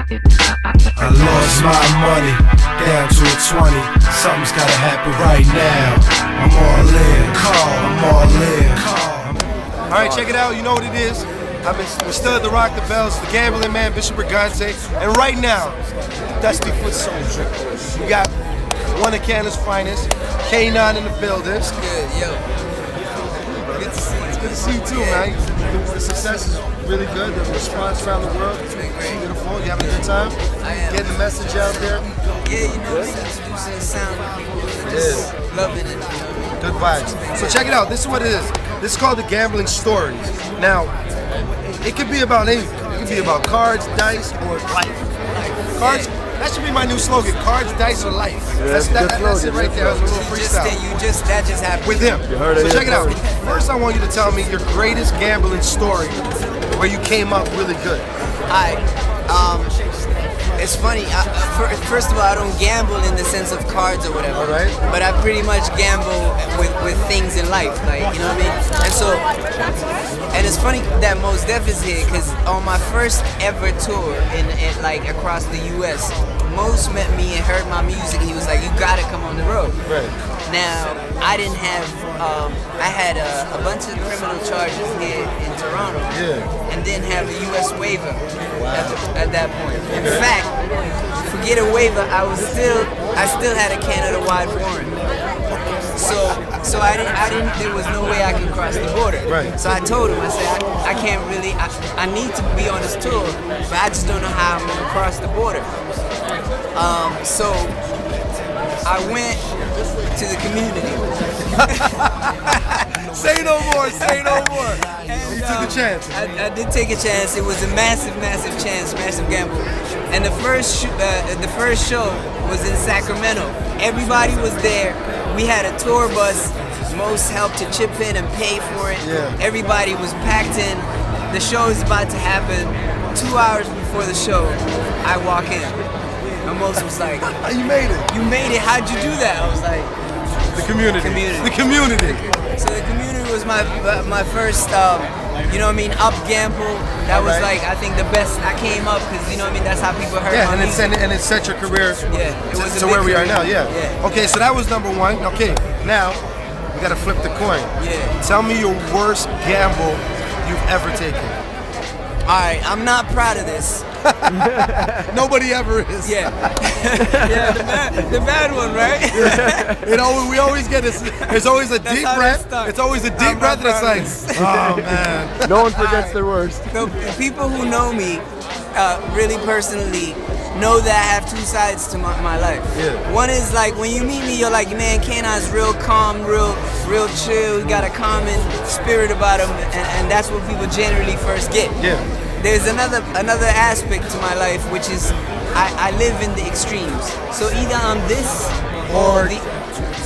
I lost my money down to a 20. Something's gotta happen right now. I'm all in. I'm all in. Alright, check it out. You know what it is. We're still at the Rock the Bells, the Gambling Man, Bishop Brigante. And right now, Dusty Foot Soldier. We got one of Canada's finest, Knaan in the building. It's good, yo. Good to see you. It's good to see you too, man. The success is really good. The response around the world is beautiful. You having a good time? I am. Getting the message out there? Yeah, you know, introducing the sound of people. Just loving it. Good vibes. So check it out. This is what it is. This is called the Gambling Stories. Now, it could be about anything. It could be about cards, dice, or life. Cards. That should be my new slogan. Cards, dice, or life. Yeah, that's it right there. That's a little freestyle. That just happened. With him. You heard it. So check it out. First, I want you to tell me your greatest gambling story where you came up really good. It's funny. First of all, I don't gamble in the sense of cards or whatever. All right. But I pretty much gamble with things in life, like, you know what I mean. And it's funny that Mos Def is here because on my first ever tour in like across the U.S., Mos met me and heard my music. He was like, "You gotta come on the road." Right. Now, I didn't have, I had a bunch of criminal charges here in Toronto, and didn't have a U.S. waiver at that point. In fact, forget a waiver, I still had a Canada-wide warrant. So I didn't, there was no way I could cross the border. Right. So I told him, I said, I can't really, I need to be on this tour, but I just don't know how I'm gonna cross the border. So I went to the community. Say no more, say no more. And, you took a chance. I did take a chance. It was a massive chance, massive gamble. And the first show was in Sacramento. Everybody was there. We had a tour bus. Mos helped to chip in and pay for it. Yeah. Everybody was packed in. The show is about to happen. 2 hours before the show, I walk in. And Mos was like, You made it. "You made it. How'd you do that?" I was like, The community. Community. The community. so the community was my first, you know what I mean, up gamble. That was Right. like, I think the best. I came up because, you know what I mean, that's how people heard Yeah, my and music. it set your career Yeah, it was a to big where we are now. career. Yeah. Yeah. Okay, so that was number one. Okay, now we gotta flip the coin. Yeah. Tell me your worst gamble you've ever taken. All right, I'm not proud of this. Nobody ever is. Yeah. Yeah, the bad one, right? We always get this. There's always a deep how they breath. start. It's always a I'm deep not breath. And proud it's of like, oh man. No one forgets their worst. The people who know me really personally know that I have two sides to my life. Yeah. One is like when you meet me, you're like, man, Knaan's real calm, real chill. He got a calming spirit about him, and that's what people generally first get. Yeah. There's another aspect to my life, which is I live in the extremes. So either I'm this or the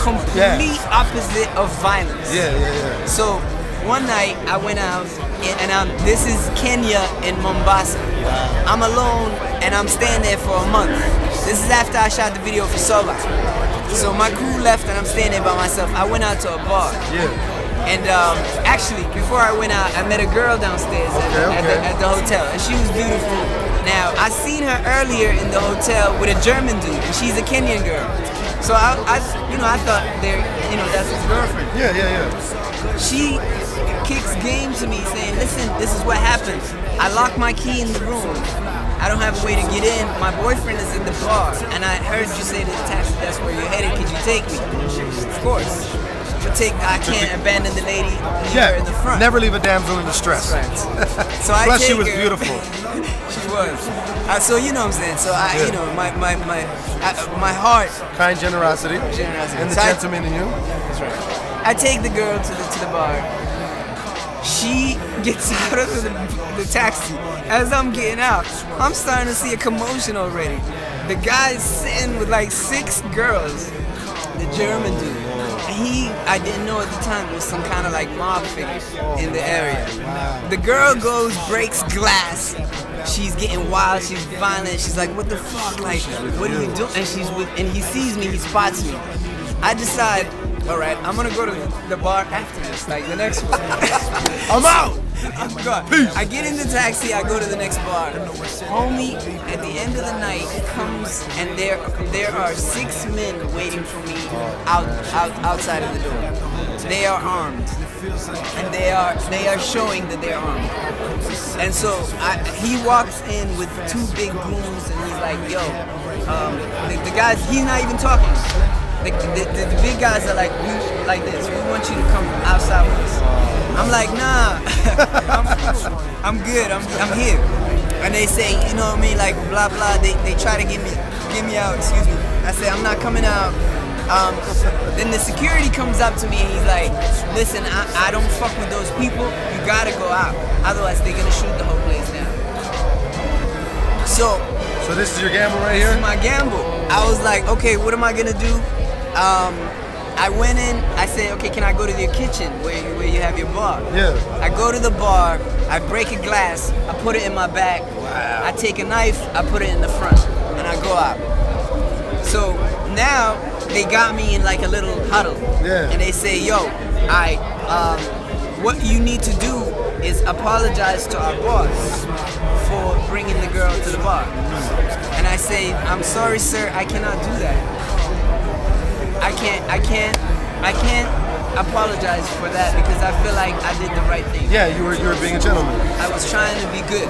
complete opposite of violence. Yeah. So one night I went out, and this is Kenya in Mombasa. I'm alone, and I'm staying there for a month. This is after I shot the video for Soba. So my crew left, and I'm staying there by myself. I went out to a bar. Yeah. And actually, before I went out, I met a girl downstairs at the hotel, and she was beautiful. Now, I seen her earlier in the hotel with a German dude, and she's a Kenyan girl. So I thought that's his girlfriend. Yeah. She kicks game to me saying, "Listen, this is what happens. I lock my key in the room. I don't have a way to get in. My boyfriend is in the bar, and I heard you say to the taxi, that's where you're headed. Could you take me?" Of course. I can't abandon the lady in the front. Never leave a damsel in distress. Right. So I Plus, take she was her. beautiful. She was. So you know what I'm saying. So my heart. Kind generosity. Generosity. And the So gentleman in you. That's right. I take the girl to the bar. She gets out of the taxi. As I'm getting out, I'm starting to see a commotion already. The guy's sitting with like 6 girls. The German dude. I didn't know at the time it was some kind of like mob figure in the area. The girl goes, breaks glass. She's getting wild, she's violent. She's like, "What the fuck? Like, what are you doing?" And he sees me, he spots me. I decide all right, I'm gonna go to the bar after this, like the next one. I'm out. I'm gone. I get in the taxi, I go to the next bar. Homie, at the end of the night, comes and there are 6 men waiting for me outside of the door. They are armed, and they are showing that they're armed. And so he walks in with 2 big goons, and he's like, "Yo, the guys." He's not even talking. The big guys are like, like this. We want you to come outside with us. I'm like, nah, I'm good. I'm here. And they say, you know what I mean, like blah blah. They try to get me out. Excuse me. I say I'm not coming out. Then the security comes up to me and he's like, listen, I don't fuck with those people. You gotta go out, otherwise they're gonna shoot the whole place down. So this is your gamble right here? This is my gamble. I was like, okay, what am I gonna do? I went in, I said, okay, can I go to your kitchen where you have your bar? Yeah. I go to the bar, I break a glass, I put it in my bag. Wow. I take a knife, I put it in the front, and I go out. So now they got me in like a little huddle. Yeah. And they say, yo, what you need to do is apologize to our boss for bringing the girl to the bar. And I say, I'm sorry, sir, I cannot do that. I can't apologize for that because I feel like I did the right thing. Yeah, you were being a gentleman. I was trying to be good.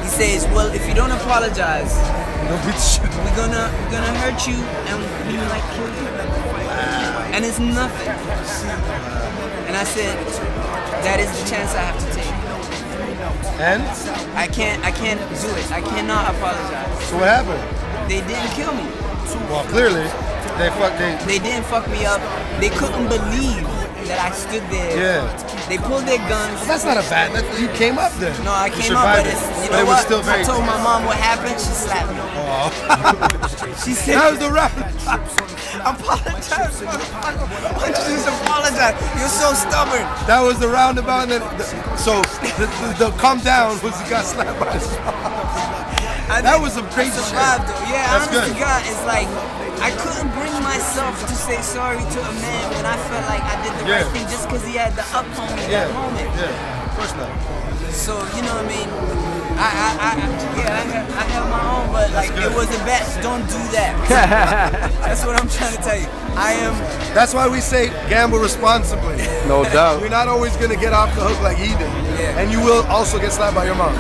He says, well, if you don't apologize, we're gonna hurt you and we might kill you. And it's nothing. And I said, that is the chance I have to take. And? I can't do it. I cannot apologize. So what happened? They didn't kill me. Well, clearly, they didn't fuck me up. They couldn't believe that I stood there. Yeah. They pulled their guns. Well, that's not a bad. You came up then. No, I came up, but you know what? I told my mom what happened. She slapped me. She said, that was the rap. Apologize, motherfucker. Why don't you just apologize? You're so stubborn. That was the roundabout. So the calm down was he got slapped by his mom. That was some crazy shit. Though. Yeah, that's honest good. to God, it's like I couldn't bring myself to say sorry to a man when I felt like I did the right thing just because he had the up on me that moment. Yeah, of course not. So, you know what I mean? I held my own, but like it was a bet. Don't do that. That's what I'm trying to tell you. That's why we say gamble responsibly. No doubt. You're not always gonna get off the hook like he did, and you will also get slapped by your mom.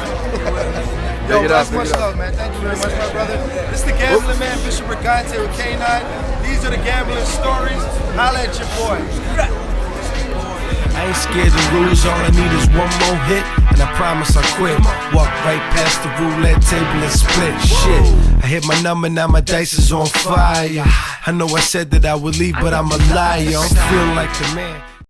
Yo, that's much love, man. Thank you very much, my brother. This is the Gambling Man, Bishop Brigante with Knaan. These are the gambling stories. Holla at your boy. I ain't scared of rules, all I need is one more hit, and I promise I quit. Walk right past the roulette table and split. Shit, I hit my number, now my dice is on fire. I know I said that I would leave, but I'm a liar. I'm feeling like the man.